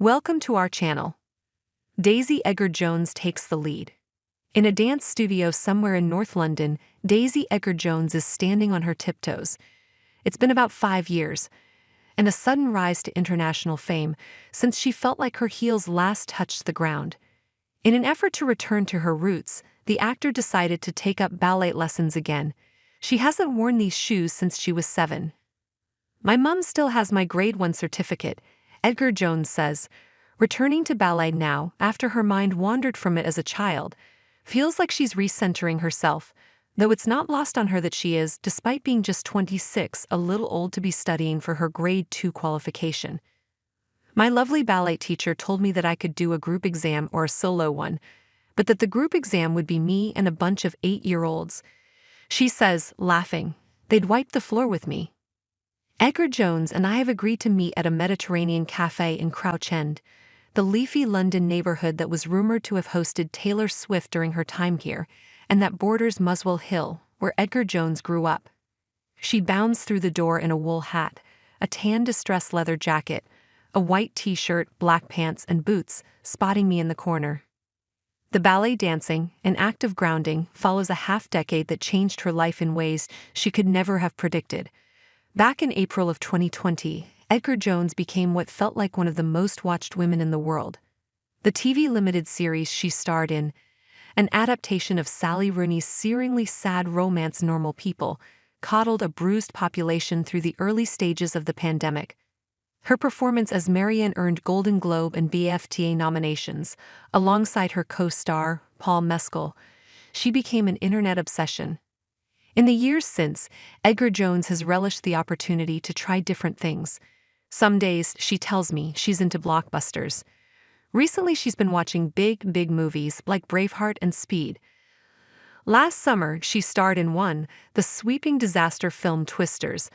Welcome to our channel. Daisy Edgar-Jones takes the lead. In a dance studio somewhere in North London, Daisy Edgar-Jones is standing on her tiptoes. It's been about 5 years, and a sudden rise to international fame since she felt like her heels last touched the ground. In an effort to return to her roots, the actor decided to take up ballet lessons again. She hasn't worn these shoes since she was 7. "My mum still has my grade 1 certificate," Edgar-Jones says. Returning to ballet now, after her mind wandered from it as a child, feels like she's recentering herself, though it's not lost on her that she is, despite being just 26, a little old to be studying for her grade 2 qualification. "My lovely ballet teacher told me that I could do a group exam or a solo one, but that the group exam would be me and a bunch of 8-year-olds. She says, laughing, they'd wipe the floor with me." Edgar-Jones and I have agreed to meet at a Mediterranean cafe in Crouch End, the leafy London neighborhood that was rumored to have hosted Taylor Swift during her time here, and that borders Muswell Hill, where Edgar-Jones grew up. She bounds through the door in a wool hat, a tan distressed leather jacket, a white t-shirt, black pants, and boots, spotting me in the corner. The ballet dancing, an act of grounding, follows a half-decade that changed her life in ways she could never have predicted. Back in April of 2020, Edgar-Jones became what felt like one of the most watched women in the world. The TV limited series she starred in, an adaptation of Sally Rooney's searingly sad romance Normal People, coddled a bruised population through the early stages of the pandemic. Her performance as Marianne earned Golden Globe and BAFTA nominations, alongside her co-star, Paul Mescal. She became an internet obsession. In the years since, Edgar-Jones has relished the opportunity to try different things. Some days, she tells me, she's into blockbusters. Recently she's been watching big movies like Braveheart and Speed. Last summer, she starred in the sweeping disaster film Twisters.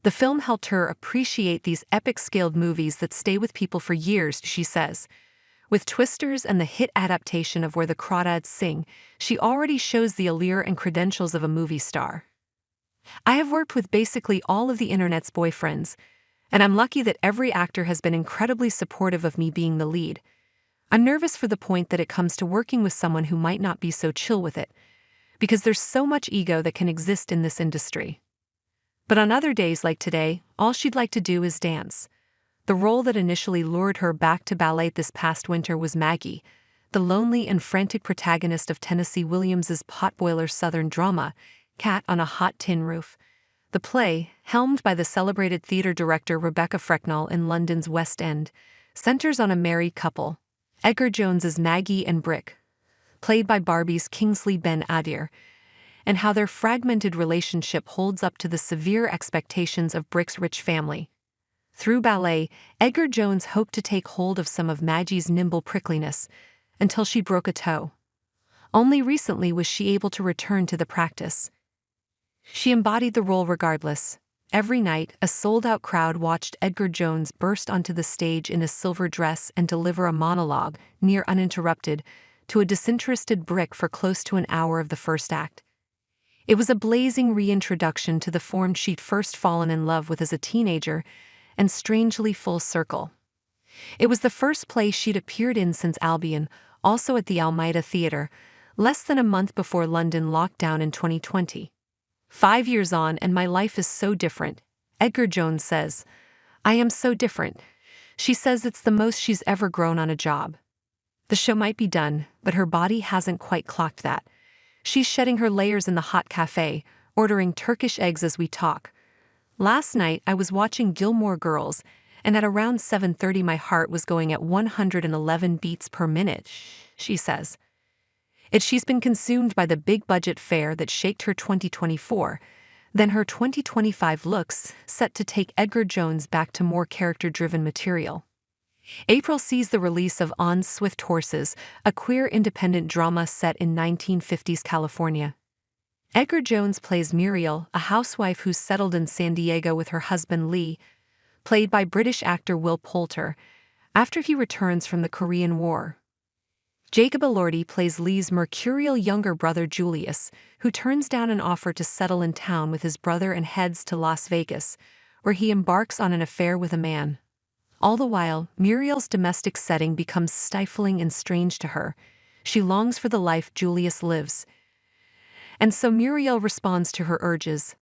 The film helped her appreciate these epic-scaled movies that stay with people for years, she says. With Twisters and the hit adaptation of Where the Crawdads Sing, she already shows the allure and credentials of a movie star. "I have worked with basically all of the internet's boyfriends, and I'm lucky that every actor has been incredibly supportive of me being the lead. I'm nervous for the point that it comes to working with someone who might not be so chill with it, because there's so much ego that can exist in this industry. But on other days like today, all she'd like to do is dance." The role that initially lured her back to ballet this past winter was Maggie, the lonely and frantic protagonist of Tennessee Williams's potboiler Southern drama, Cat on a Hot Tin Roof. The play, helmed by the celebrated theater director Rebecca Frecknell in London's West End, centers on a married couple, Edgar-Jones's Maggie and Brick, played by Barbie's Kingsley Ben-Adir, and how their fragmented relationship holds up to the severe expectations of Brick's rich family. Through ballet, Edgar-Jones hoped to take hold of some of Maggie's nimble prickliness, until she broke a toe. Only recently was she able to return to the practice. She embodied the role regardless. Every night, a sold-out crowd watched Edgar-Jones burst onto the stage in a silver dress and deliver a monologue, near uninterrupted, to a disinterested Brick for close to an hour of the first act. It was a blazing reintroduction to the form she'd first fallen in love with as a teenager, and strangely full circle. It was the first play she'd appeared in since Albion, also at the Almeida Theatre, less than a month before London lockdown in 2020. "5 years on and my life is so different," Edgar-Jones says. "I am so different." She says it's the most she's ever grown on a job. The show might be done, but her body hasn't quite clocked that. She's shedding her layers in the hot cafe, ordering Turkish eggs as we talk. "Last night I was watching Gilmore Girls, and at around 7:30 my heart was going at 111 beats per minute," she says. She's been consumed by the big-budget fare that shaped her 2024, then her 2025 looks set to take Edgar-Jones back to more character-driven material. April sees the release of On Swift Horses, a queer independent drama set in 1950s California. Edgar-Jones plays Muriel, a housewife who's settled in San Diego with her husband Lee, played by British actor Will Poulter, after he returns from the Korean War. Jacob Elordi plays Lee's mercurial younger brother Julius, who turns down an offer to settle in town with his brother and heads to Las Vegas, where he embarks on an affair with a man. All the while, Muriel's domestic setting becomes stifling and strange to her. She longs for the life Julius lives. And so Muriel responds to her urges.